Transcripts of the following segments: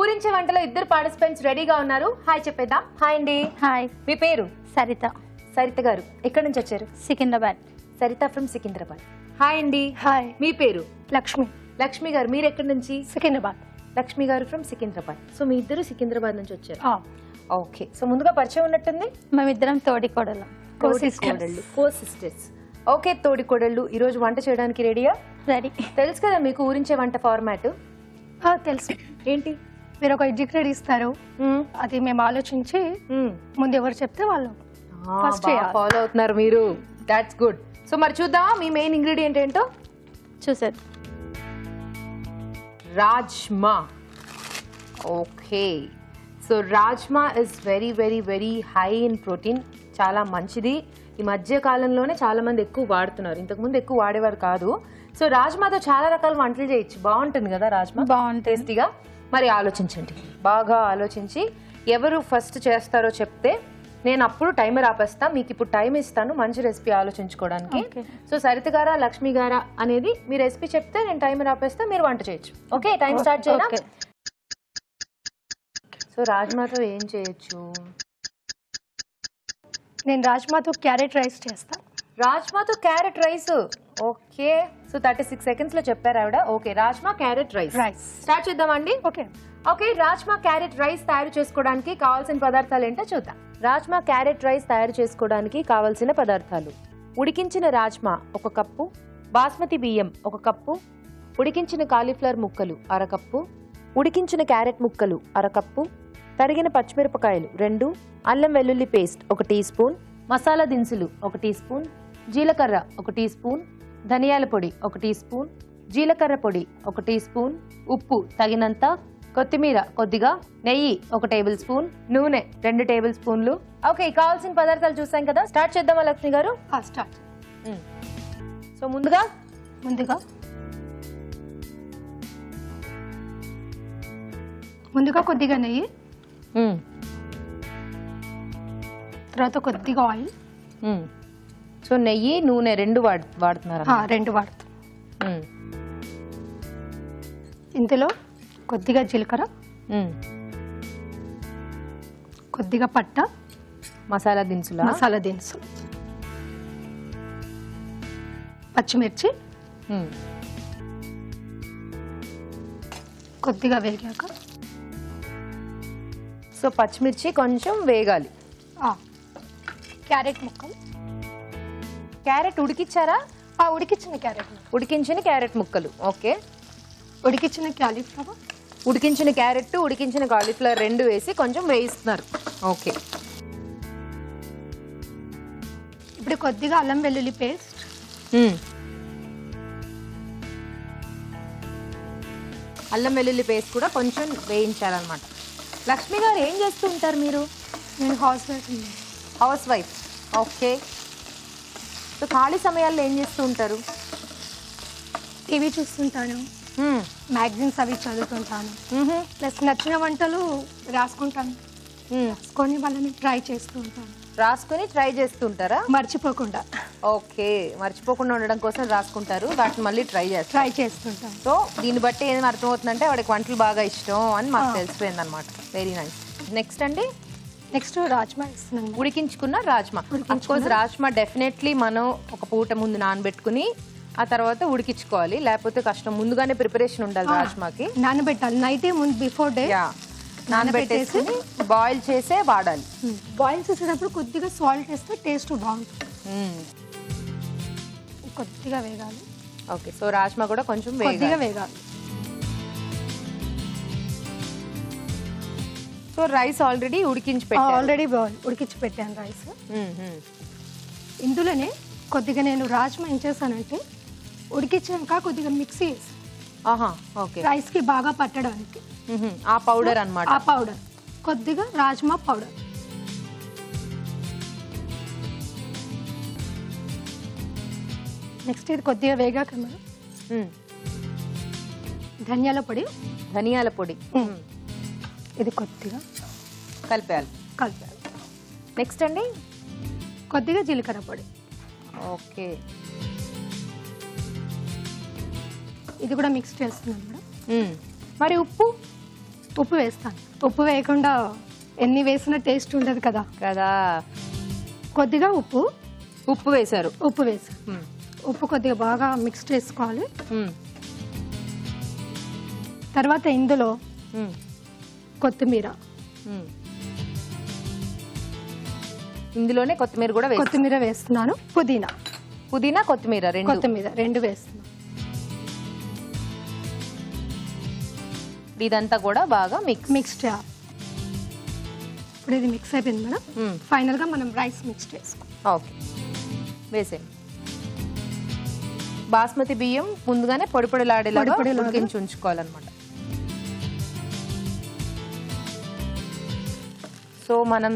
ఊరించే వంటలో ఇద్దరు పార్టిసిపెంట్స్ రెడీగా ఉన్నారు. హాయ్ చెప్పేద్దాం. హాయ్ అండి. హాయ్. మీ పేరు? సరిత. సరిత గారు ఎక్కడి నుంచి వచ్చారు? సికింద్రాబాద్. సరిత ఫ్రమ్ సికింద్రాబాద్. హాయ్ అండి. హాయ్. మీ పేరు? లక్ష్మి. లక్ష్మి గారు మీరు ఎక్కడి నుంచి? సికింద్రాబాద్. లక్ష్మి గారు ఫ్రమ్ సికింద్రాబాద్. సో మీ ఇద్దరు సికింద్రాబాద్ నుంచి వచ్చారు. ఓకే. సో ముందుగా పరిచయం ఉన్నట్టుంది. మేమిద్దరం తోడి కోడళ్ళం. కో సిస్టర్స్. ఓకే, తోడి కోడళ్ళు. ఈ రోజు వంట చేయడానికి రెడీయా? రెడీ. తెలుసు కదా మీకు ఊరించే వంట ఫార్మాట్? తెలుసు. ఏంటి? మీరు ఒక ఎడ్యుకేట్ ఇస్తారు, అది మేము ఆలోచించి ముందు ఎవరు చెప్తే వాళ్ళు ఫస్ట్ ఫాలో అవుతున్నారు మీరు. That's good. సో మరి చూద్దామా మీ మెయిన్ ఇంగ్రీడియంట్ ఏంటో? చూసారు. Rajma. Okay. So rajma is very very very high in protein. చాలా మంచిది. ఈ మధ్య కాలంలోనే చాలా మంది ఎక్కువ వాడుతున్నారు, ఇంతకుముందు ఎక్కువ వాడేవారు కాదు. సో రాజ్మాతో చాలా రకాల వంటలు చేయొచ్చు. బాగుంటుంది కదా రాజ్మా? బాగుంటుంది, టేస్టీగా. మరి ఆలోచించండి, బాగా ఆలోచించి ఎవరు ఫస్ట్ చేస్తారో చెప్తే నేను అప్పుడు టైమర్ ఆపేస్తా. మీకు ఇప్పుడు టైం ఇస్తాను మంచి రెసిపీ ఆలోచించుకోవడానికి. సో సరిత గారా లక్ష్మి గారా అనేది మీ రెసిపీ చెప్తే నేను టైమర్ ఆపేస్తా, మీరు వంట చేయొచ్చు. ఓకే, టైం స్టార్ట్ చేయాలి. సో రాజ్మాతో ఏం చేయొచ్చు? నేను రాజ్మాతో క్యారెట్ రైస్ చేస్తా. రాజ్మాతో carrot rice. Okay. So 36 seconds లో చెప్పారు ఆవిడ. Okay, rajma carrot rice start చేద్దామండి. Okay. Okay, rajma carrot rice తయారు చేసుకోవడానికి కావాల్సిన పదార్థాలు ఏంటో చూద్దాం. రాజ్మా క్యారెట్ రైస్ తయారు చేసుకోవడానికి కావలసిన పదార్థాలు: ఉడికించిన రాజ్మా 1 కప్పు, బాస్మతి బియ్యం 1 కప్పు, ఉడికించిన కాలీఫ్లవర్ ముక్కలు 1/2 కప్పు, ఉడికించిన క్యారెట్ ముక్కలు 1/2 కప్పు, తరిగిన పచ్చిమిరపకాయలు 2, అల్లం వెల్లుల్లి పేస్ట్ 1 టీ స్పూన్, మసాలా దినుసులు 1 టీ స్పూన్, జీలకర్ర 1 టీ స్పూన్, ధనియాల పొడి 1 టీ స్పూన్, జీలకర్ర పొడి 1 టీ స్పూన్, ఉప్పు తగినంత, కొత్తిమీర కొద్దిగా, నెయ్యి 1 టేబుల్ స్పూన్, నూనె 2 టేబుల్ స్పూన్లు. ఓకే, కావాల్సిన పదార్థాలు చూసాం కదా. స్టార్ట్ చేద్దామా లక్ష్మి గారు? స్టార్ట్. సో ముందుగా కొద్దిగా నెయ్యి, తర్వాత కొద్దిగా ఆయిల్. సో నెయ్యి నూనె 2 వాడుతున్నారు? 2 వాడుతాం. ఇందులో కొద్దిగా జీలకర్ర, కొద్దిగా పట్ట, మసాలా దినుసు, పచ్చిమిర్చి కొద్దిగా వేగాక, సో పచ్చిమిర్చి కొంచెం వేగాలి. క్యారెట్ ముక్కలు. క్యారెట్ ఉడికిచ్చారా? ఉడికించిన క్యారెట్ ముక్కలు. ఓకే. ఉడికించిన కాలీఫ్లవర్, ఉడికించిన క్యారెట్, ఉడికించిన కాలీఫ్లవర్ 2 వేసి కొంచెం వేయిస్తున్నారు. ఓకే. ఇప్పుడు కొద్దిగా అల్లం వెల్లుల్లి పేస్ట్, అల్లం వెల్లుల్లి పేస్ట్ కూడా కొంచెం వేయించాలన్నమాట. లక్ష్మి గారు ఏం చేస్తూ ఉంటారు మీరు? నేను హౌస్ వైఫ్. ఓకే. సో ఖాళీ సమయాల్లో ఏం చేస్తూ ఉంటారు? టీవీ చూస్తుంటాను, మ్యాగజైన్స్ అవి చదువుతుంటాను, ప్లస్ నచ్చిన వంటలు రాసుకుంటాను, రాసుకొని వాళ్ళని ట్రై చేస్తూ ఉంటాను. రాసుకొని ట్రై చేస్తుంటారా? మర్చిపోకుండా. ఓకే, మర్చిపోకుండా ఉండడం కోసం రాసుకుంటారు, వాటిని మళ్ళీ ట్రై చేస్తుంటాను. సో దీన్ని బట్టి ఏం అర్థమవుతుందంటే వాడికి వంటలు బాగా ఇష్టం అని మాకు తెలిసిపోయింది అనమాట. Very nice. నెక్స్ట్ రాజ్మా ఇస్తున్నాను. ఉడికించుకున్న రాజ్మా. అఫ్కోర్స్ రాజ్మా డెఫినెట్లీ మనం ఒక పూట ముందు నానబెట్టుకుని ఆ తర్వాత ఉడికించుకోవాలి, లేకపోతే కష్టం. ముందుగానే ప్రిపరేషన్ ఉండాలి రాజ్మాకి. నానబెట్టాలి నైట్ ముందు, బిఫోర్ డే నానబెట్టేసి బాయిల్ చేసే వాడాలి. బాయిల్ చేసేటప్పుడు కొద్దిగా సాల్ట్ వేస్తే టేస్ట్ బాగుంటుంది. కొద్దిగా వేగాలి. ఓకే. సో రాజ్మా కూడా కొంచెం వేగాలి. సో రైస్ ఆల్రెడీ ఉడికించి పెట్టాను రైస్. ఇందులోనే కొద్దిగా నేను రాజ్మా ఏం చేశానంటే ఉడికించాక కొద్దిగా మిక్సీ వేసి రైస్ కి బాగా పట్టడానికి ఆ పౌడర్ అన్నమాట. ఆ పౌడర్ కొద్దిగా రాజ్మా పౌడర్, నెక్స్ట్ ఇది కొద్దిగా వేగాక ధనియాల పొడి ఇది కొద్దిగా కలిపేయాలి. నెక్స్ట్ అండి కొద్దిగా జీలకర్ర పొడి. ఓకే. ఇది కూడా మిక్స్ చేస్తున్నాను మేడం. మరి ఉప్పు ఉప్పు వేస్తాను. ఉప్పు వేయకుండా ఎన్ని వేసినా టేస్ట్ ఉండదు కదా. కొద్దిగా ఉప్పు వేశారు. ఉప్పు వేసాను. ఉప్పు కొద్దిగా బాగా మిక్స్ చేసుకోవాలి. తర్వాత ఇందులో కొత్తిమీర, ఇందులోనే కొత్తిమీర వేస్తున్నాను. పుదీనా కొత్తిమీర రెండు వేస్తున్నాను. ఇదంతా కూడా బాగా మిక్స్ చేయాలి. ఇప్పుడు ఇది మిక్స్ అయిపోయింది మేడం. ఫైనల్ గా మనం రైస్ మిక్స్ చేసుకోవాలి. ఓకే, వేసేయండి. బాస్మతి బియ్యం ముందుగానే పొడిలాడేలాగా ఉడికించి ఉంచుకోవాలన్నమాట. సో మనం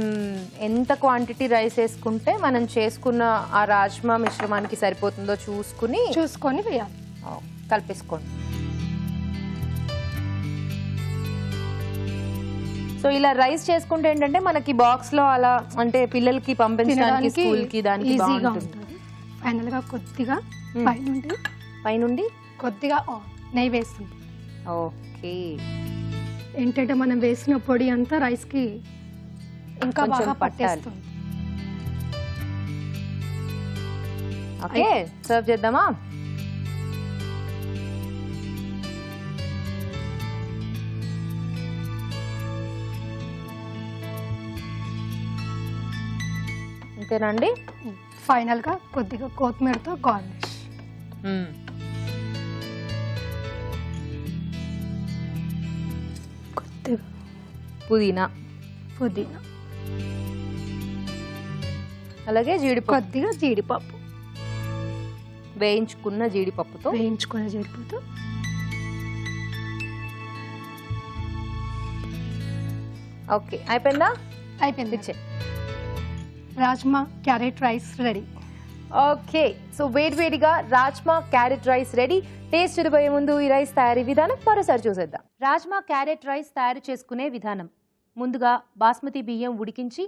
ఎంత క్వాంటిటీ రైస్ వేసుకుంటే మనం చేసుకున్న ఆ రాజ్మా మిశ్రమానికి సరిపోతుందో చూసుకొని వేయాలి. కలిపేసుకోండి. సో ఇలా రైస్ చేసుకుంటే ఏంటంటే మనకి బాక్స్ లో అలా అంటే పిల్లలకి పంపించడానికి స్కూల్ కి దానికి బాగుంటుంది. ఫైనల్ గా కొద్దిగా పైనుండి కొద్దిగా నెయ్యి వేస్తుంది. ఓకే, ఏంటంటే మనం వేసిన పొడి అంతా రైస్ కి ఇంకా బాగా పట్టేస్తుంది. ఓకే, సర్వ్ చేద్దామా? అంతేనండి. ఫైనల్ గా కొద్దిగా కొత్తిమీరతో గార్నిష్. కొద్దిగా పుదీనా అలాగే కొద్దిగా జీడిపప్పు, వేయించుకున్న జీడిపప్పుతో ఓకే, అయిపోయింది. Rajma carrot rice ready. Okay, so వేడిగా rajma carrot rice ready. Taste చూడబోయే ముందు ఈ రైస్ తయారీ విధానం మరోసారి చూసేద్దాం. రాజ్మా క్యారెట్ రైస్ తయారు చేసుకునే విధానం. ముందుగా బాస్మతి బియ్యం ఉడికించి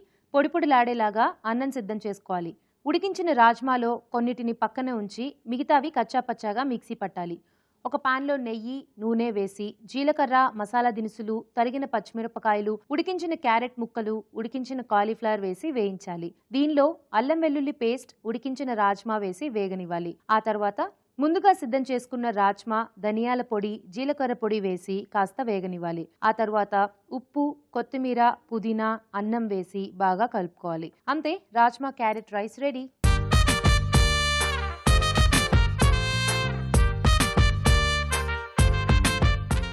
పొడిలాడేలాగా అన్నం సిద్ధం చేసుకోవాలి. ఉడికించిన రాజ్మాలో కొన్నిటిని పక్కన ఉంచి మిగతావి కచ్చాపచ్చాగా మిక్సీ పట్టాలి. ఒక పాన్లో నెయ్యి, నూనె వేసి జీలకర్ర, మసాలా దినుసులు, తరిగిన పచ్చిమిరపకాయలు, ఉడికించిన క్యారెట్ ముక్కలు, ఉడికించిన కాలీఫ్లవర్ వేసి వేయించాలి. దీనిలో అల్లం వెల్లుల్లి పేస్ట్, ఉడికించిన రాజ్మా వేసి వేగనివ్వాలి. ఆ తర్వాత ముందుగా సిద్ధం చేసుకున్న రాజ్మా, ధనియాల పొడి, జీలకర్ర పొడి వేసి కాస్త వేగనివ్వాలి. ఆ తర్వాత ఉప్పు, కొత్తిమీర, పుదీనా, అన్నం వేసి బాగా కలుపుకోవాలి. అంతే, రాజ్మా క్యారెట్ రైస్ రెడీ.